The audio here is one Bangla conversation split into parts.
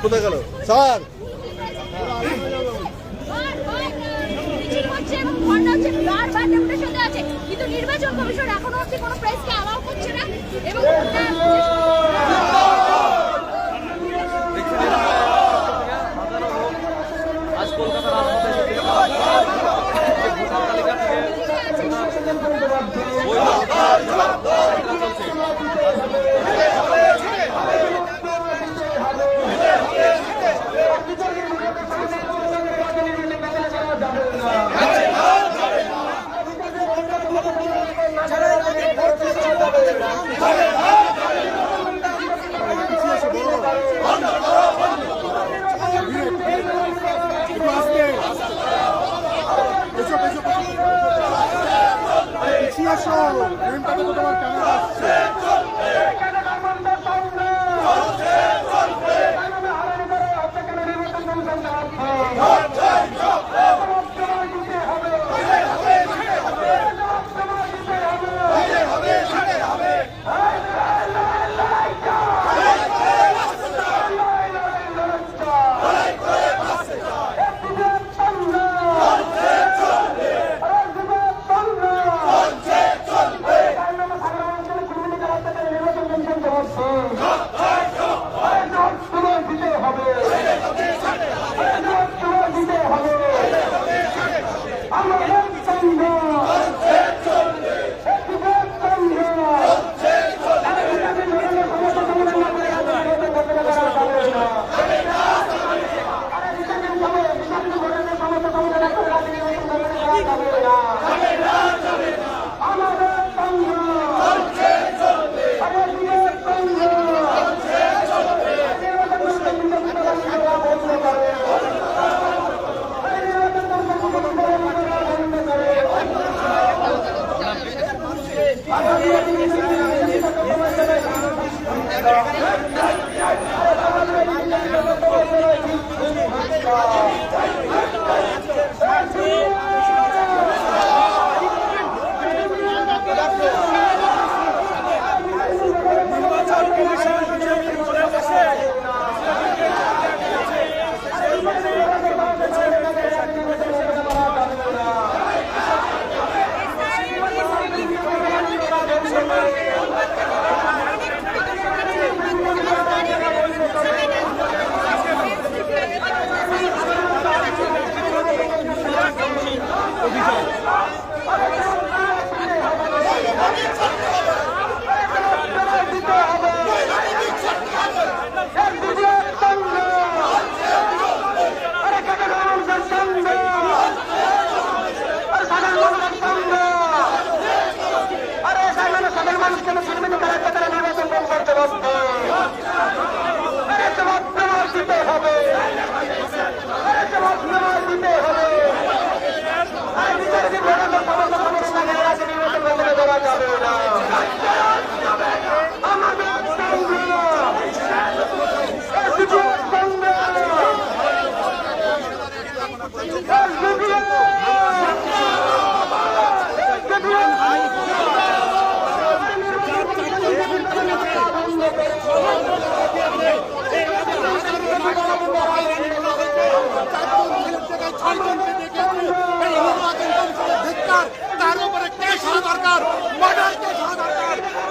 কোথায় গেল স্যার? কিন্তু নির্বাচন কমিশন এখনো অবধি কোনো প্রেসকে অ্যালাউ করছে না এবং আজ কলকাতার রাজপথে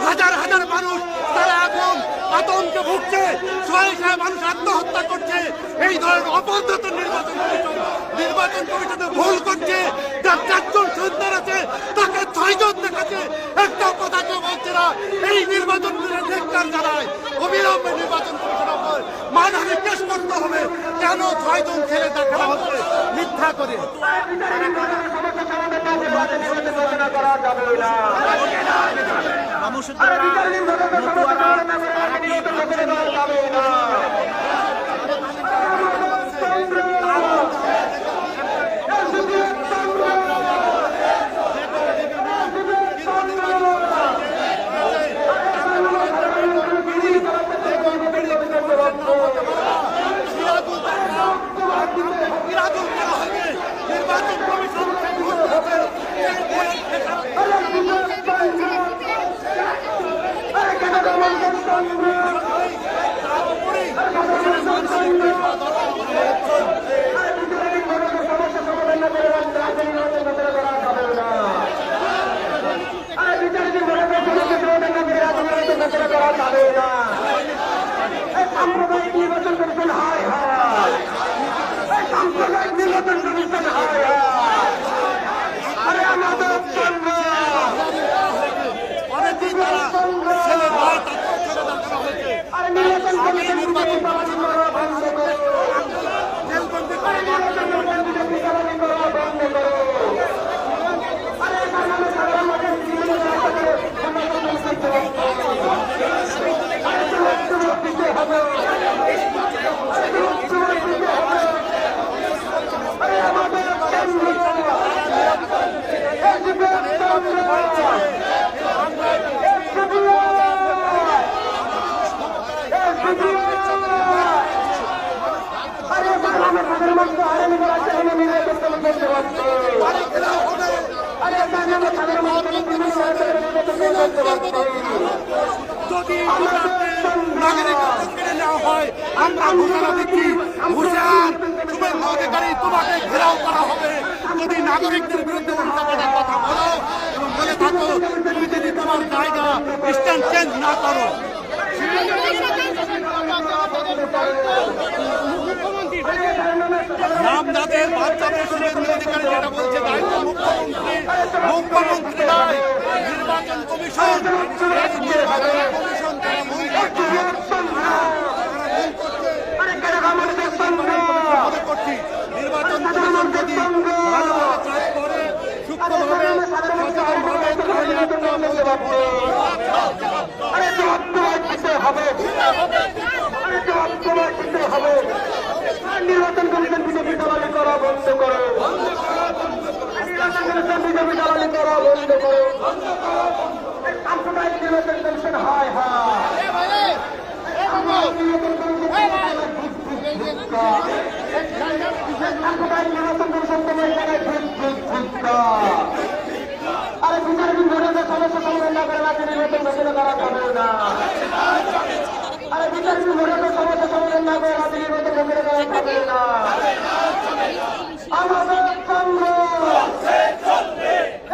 হাজার হাজার মানুষ তারা এখন আতঙ্কে ভুগছে, শয়ে শয়ে মানুষ আত্মহত্যা করছে। এই ধরনের অপদ্ধত নির্বাচন কমিশনে ভুল করছে। যার 4 জন সন্তান আছে তাকে 6 জন দেখাচ্ছে, একটা কথা কেউ বলছে না। এই নির্বাচন ধিক্কার জানায়, অবিলম্বে নির্বাচন কমিশনের উপর মানহানি কেস করতে হবে। কেন 6 জন ছেলে দেখা হচ্ছে মিথ্যা করে? নির্বাচন সাম্প্রদায়িক নির্বাচন কমিশন হায় হায়, সাম্প্রদায়িক নির্বাচন কমিশন হায় হায়। আরে আমাদের সংগ্রাম, অনেকেই তারা ছেলে ভাই তাদের ছেড়ে দেখানো হয়েছে। আরে নির্বাচন কমিশন বিজেপি চালানি করা বন্ধ করো, জেলবন্দি আরে নির্বাচন কমিশন বিজেপি চালানি করা বন্ধ করো। আরে সাধারণ সাধারণ মানুষের জীবনে রাস্তা করে নির্বাচন কমিশন জবাব দাও। আরে জবাব দিতে হবে, আরে জবাব দিতে হবে। আরে আমাদের সংগ্রাম, এই যুগের সংগ্রাম, আরে বাংলাদেশ সাধারণ হারানি করা চাইলে নির্বাচন কমিশন জবাব দাও। আরে বাংলাদেশ সাধারণ নির্বাচন কমিশন জবাব দাও। যদি নাগরিকত্ব কেড়ে নেওয়া হয়, আমরা ঘোষণা দিচ্ছি হুঁশিয়ার শুভেন্দু অধিকারী, তোমাকে ঘেরাও করা হবে। যদি নাগরিকদের বিরুদ্ধে উল্টাপাল্টা কথা বলো এবং বলে থাকো, তুমি যদি তোমার জায়গা স্ট্যান্ড চেঞ্জ না করো। নাম যাদের বাদ যাবে, শুভেন্দু অধিকারী যেটা বলছে দায়িত্ব মুখ্যমন্ত্রী নয়, নির্বাচন কমিশন। এই নির্বাচন কমিশন তারা ভুল করছে, মনে করছি নির্বাচন কমিশন যদি ভালোভাবে কাজ করে, সূক্ষ্মভাবে সচেতনভাবে, তাহলে একটা আরে জবাব দিতে হবে, আরে জবাব দিতে হবে। নির্বাচন কমিশন বিজেপি দালালি করা বন্ধ করো, নির্বাচন কমিশন বিজেপি দালালি করা বন্ধ করো। সাম্প্রদায়িক নির্বাচন কমিশন হায় হায়, সাম্প্রদায়িক নির্বাচন কমিশন তোমার জায়গায় আরে বিচারহীন ভোটারদের সমস্যা সমাধান না করে রাজ্যে নির্বাচন ঘোষণা করা যাবে না। আরে বিচারহীন ভোটারদের সমস্যা সমাধান না করে রাজ্যে নির্বাচন ঘোষণা করা যাবে না। আমাদের সংগ্রাম,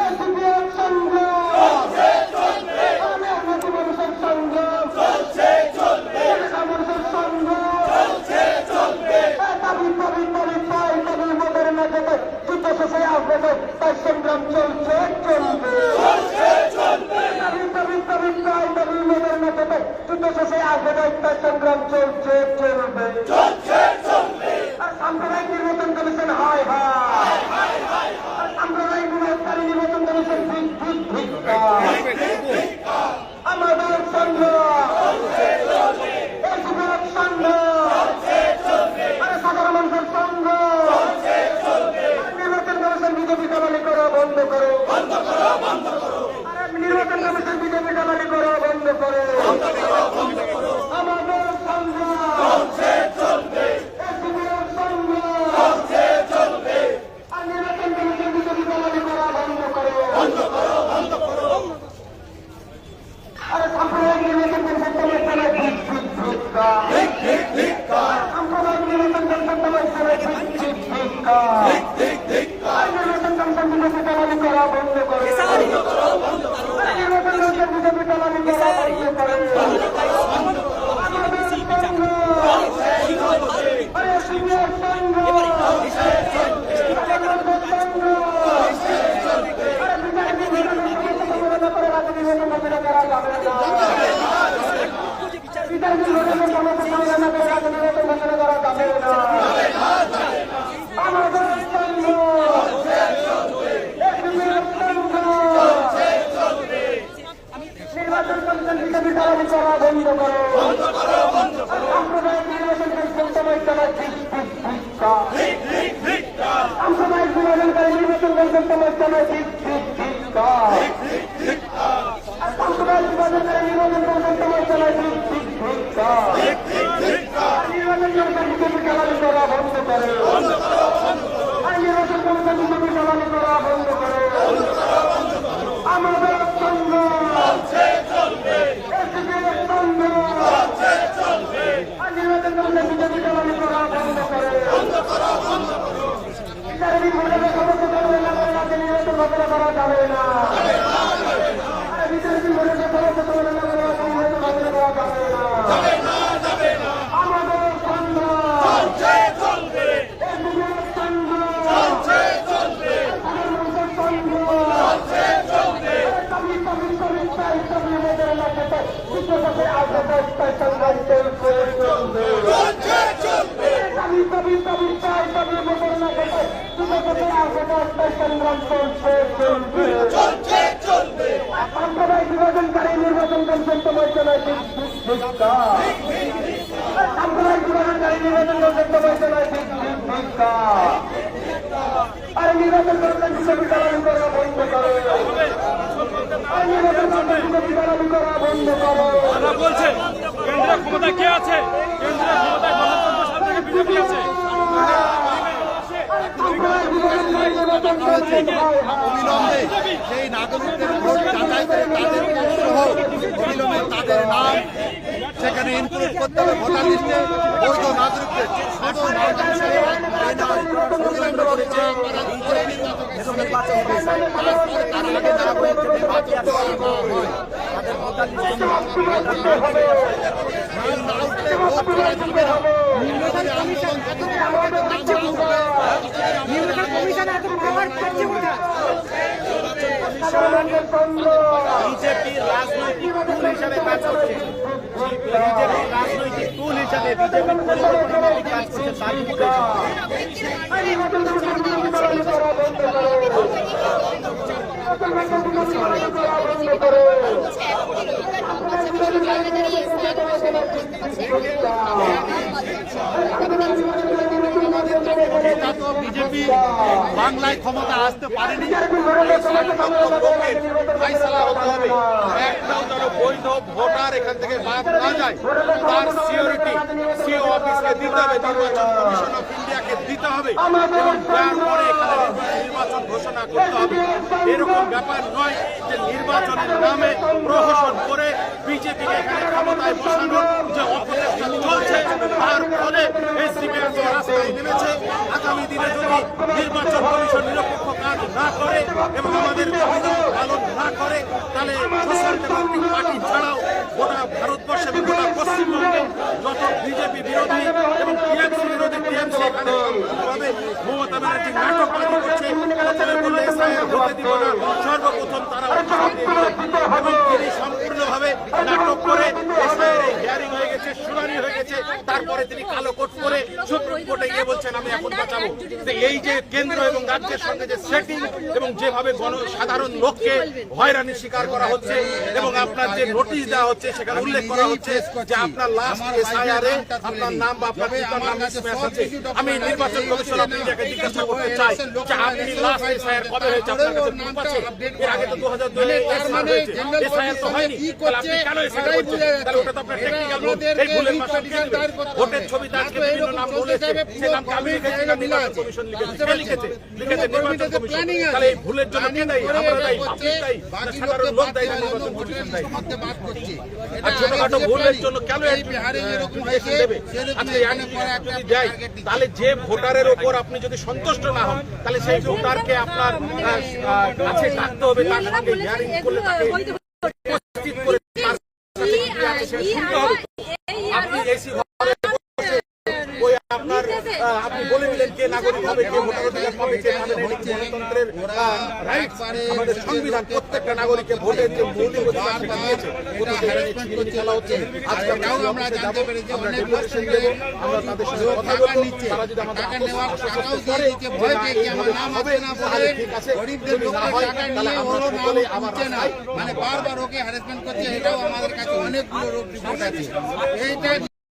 এসডিএফ সংগ্রাম, আমাদের মানুষের সংগ্রাম, মানুষের সংগ্রাম, দাবি দাবি দাবি পাই দাবি মোদের না যেতে যুদ্ধ শেষে আসবে, তাই সংগ্রাম চলছে চলবে। দাবি দাবি দাবি পাই দাবি মোদের না যেতে যুদ্ধ শেষে আসবে, তাই সংগ্রাম চলছে চলবে। আর সাম্প্রদায়িক নির্বাচন কমিশন হায় হায়, আর সাম্প্রদায়িক নির্বাচন কমিশন ঠিক ঠিক ঠিক। আমাদের সংগ্রাম, এসডিএফ সংগ্রাম, আরে সাধারণ মানুষের সংগ্রাম, নির্বাচন কমিশন বিজেপি দালালি করা বন্ধ করো, আরে নির্বাচন কমিশন বিজেপি দালালি করা বন্ধ করো। আমাদের সংগ্রাম, এসডিএফ সংগ্রাম, আর নির্বাচন কমিশন বিজেপি দালালি করা বন্ধ করো। আরে সাম্প্রদায়িক নির্বাচন কমিশন তোমার চালায় ঠিক ঠিক ঠিক, সাম্প্রদায়িক নির্বাচন কমিশন তোমার চালায় ঠিক ঠিক ঠিক। নির্বাচন কমিশন বিজেপি দালালি করা বন্ধ করো, নির্বাচন কমিশন বিজেপি দালালি করা বন্ধ করো। আমাদের সংগ্রাম, আরে সিনিয়র সংগ্রাম, আমাদের সংগ্রাম, আরে বিচারহীন ভোটারদের সমস্যা সমাধান করে রাজ্যে নির্বাচন ঘোষণা করা যাবে না। বিচারহীন ভোটারদের সমস্যা সমাধান করে রাজ্যে নির্বাচন ঘোষণা করা যাবে না। আমাদের সংগ্রাম, এসডিএফ সংগ্রাম, নির্বাচন কমিশন বিজেপি দালালি করা বন্ধ করো, সাম্প্রদায়িক নির্বাচন কমিশন তোমার চালায় ঠিক ঠিক ঠিক, সাম্প্রদায়িক নির্বাচনকারী নির্বাচন কমিশন তোমার চালায় ঠিক ঠিক ঠিক, আর সাম্প্রদায়িক নির্বাচনকারী নির্বাচন কমিশন তোমার চালায় ঠিক ঠিক ঠিক। নির্বাচন কমিশন বিজেপি দালালি করা বন্ধ করো, আর নির্বাচন কমিশন বিজেপি দালালি করা বন্ধ করো। আমাদের সংগ্রাম, এসডিএফ সংগ্রাম, আর নির্বাচন কমিশন বিজেপি বিচারাধীন ভোটারের সমস্ত দলের নামের রাজ্যে নির্বাচন ঘোষণা করা যাবে না। বিচারাধীন ভোটারের সমস্ত দলের নামের রাজ্যে নির্বাচন ঘোষণা করা যাবে না। আমাদের সংগ্রাম চলবে নির্বাচনকারী নির্বাচন কমিশন তোমার জন্য সাম্প্রদায়িক নির্বাচনকারী নির্বাচন কমিশন তোমার জন্য আর নির্বাচন কমিশন বিশ্ববিদ্যালয় করা বন্ধ করো। আর নির্বাচন কমিশন বিশ্ববিদ্যালয় করা বন্ধ করো। তারা বলছে কেন্দ্রীয় ক্ষমতায় কে আছে? কেন্দ্রীয় ক্ষমতায় গণতন্ত্র সাথে থেকে বিজেপি আছে। অবিলম্বে সেই নাগরিকদের ভোট যাচাই করে তাদের সহ অবিলম্বে তাদের নাম সেখানে ইনক্লুড করতে হবে ভোটার লিস্টে। বৈধ নাগরিকদের শুধু অবিলম্বে করেছে তার আগে নাগরিকদের নির্বাচন করা না হয় তাদের ভোটার লিস্টে না উঠলে ভোট করা যাবে না। বিজেপির রাজনৈতিক টুল হিসাবে কাজ করছে। বিজেপির রাজনৈতিক টুল হিসাবে বিজেপি পরিকল্পনামাফিক কাজ করছে। তার এটা তো বিজেপি বাংলায় ক্ষমতা আসতে পারেনি, ফাইসালা হতে হবে। একটাও যেন বৈধ ভোটার এখান থেকে বাদ না যায় তার সিওরিটি সিও অফিসকে দিতে হবে, নির্বাচন কমিশন অফ ইন্ডিয়াকে দিতে হবে এবং তারপরে এখানে নির্বাচন ঘোষণা করতে হবে। এরকম ব্যাপার নয় যে নির্বাচনের নামে প্রহসন করে বিজেপিকে এখানে ক্ষমতায় বসানোর যে অপচেষ্টা চলছে তার ফলে এসডিপি রাস্তায় নেমেছে। আগামী দিনে যদি নির্বাচন কমিশন নিরপেক্ষ কাজ না করে এবং আমাদের সংবিধান পালন না করে তাহলে সোশ্যাল ডেমোক্রেটিক পার্টি ছাড়াও গোটা ভারতবর্ষে এবং গোটা পশ্চিমবঙ্গে যত বিজেপি বিরোধী এবং টিএমসি বিরোধী টিএমসি এখানে সম্পূর্ণভাবে মমতা ব্যানার্জি নাটকবাজি করছে। প্রথমে বললে এসআইআর হতে দিব না, সর্বপ্রথম তারা অভিযোগ দিয়ে দিলেন এবং তিনি সম্পূর্ণভাবে নাটক করে এসআইআর হিয়ারিং হয়ে গেছে, শুনানি হয়ে গেছে, তারপরে তিনি কালো কোট করে সুপ্রিম কোর্টে গিয়ে বলছেন আমি এখন বাঁচাবো। এই যে কেন্দ্র এবং রাজ্যের সঙ্গে যে সেটিং এবং যেভাবে সাধারণ লোককে হয়রানির শিকার করা হচ্ছে এবং আপনার যে নোটিশ দেওয়া হচ্ছে সেখানে উল্লেখ করা হচ্ছে যে আপনার লাস্ট এসআইআরে আপনার নাম বা আপনার পিতার নাম মিসম্যাচ আছে। আমি নির্বাচন কমিশন অফ ইন্ডিয়াকে জিজ্ঞাসা করতে চাই যে আপনি লাস্ট এসআইআর কবে হয়েছে, আপনার কাছে প্রুফ আছে? এর আগে তো 2002 এসআইআর তো হয়নি, তাহলে আপনি কেন এসআইআর করছেন? তাহলে ওটা তো আপনার টেকনিক্যাল ভুল। এই ভুলের মাসুল কে দেবে? ভোটের ছবিতে আজকে বিভিন্ন নাম বলেছে, সে নামকে আমি লিখেছি না নির্বাচন কমিশন লিখেছে, কে লিখেছে? লিখেছে নির্বাচন কমিশন। তাহলে এই ভুলের জন্য কে দায়ী? আমরা দায়ী, আপনি দায়ী, সাধারণ লোক দায়ী, নির্বাচন কমিশন দায়ী। আর ছোটখাটো ভুলের জন্য কেন ইনভেস্টিগেশন দেবে? আচ্ছা ইনভেস্টিগেশন যদি দেয় তাহলে যে ভোটারের ওপর আপনি যদি সন্তুষ্ট না হন তাহলে সেই ভোটারকে আপনার কাছে ডাকতে হবে, তার সঙ্গে হিয়ারিং করলে তাকে উপস্থিত করে তার কাছে কি আছে সেটা শুনতে হবে। আপনি এসি ঘরে ওই আপনার আপনি বলে দিলেন কে নাগরিক হবে, কে ভোটার অধিকার পাবে, কে পাবে না। গণতন্ত্রের রাইটস, আমাদের সংবিধান প্রত্যেকটা নাগরিককে ভোটের যে মৌলিক অধিকার সেটা দিয়েছে। খেলা হচ্ছে আজকে আমরা জানতে পেরেছি আমরা ডেপুটেশন দেব, আমরা তাদের সঙ্গে কথা বলবো, তারা যদি আমাদের ভয় পেয়ে কি আমার নাম হবে না বলে ঠিক আছে, যদি না হয় তাহলে আমরা সকলে আবার মানে বারবার ওকে হ্যারাসমেন্ট করছে। এটাও আমাদের কাছে অনেকগুলো রিপোর্ট আছে। এইটা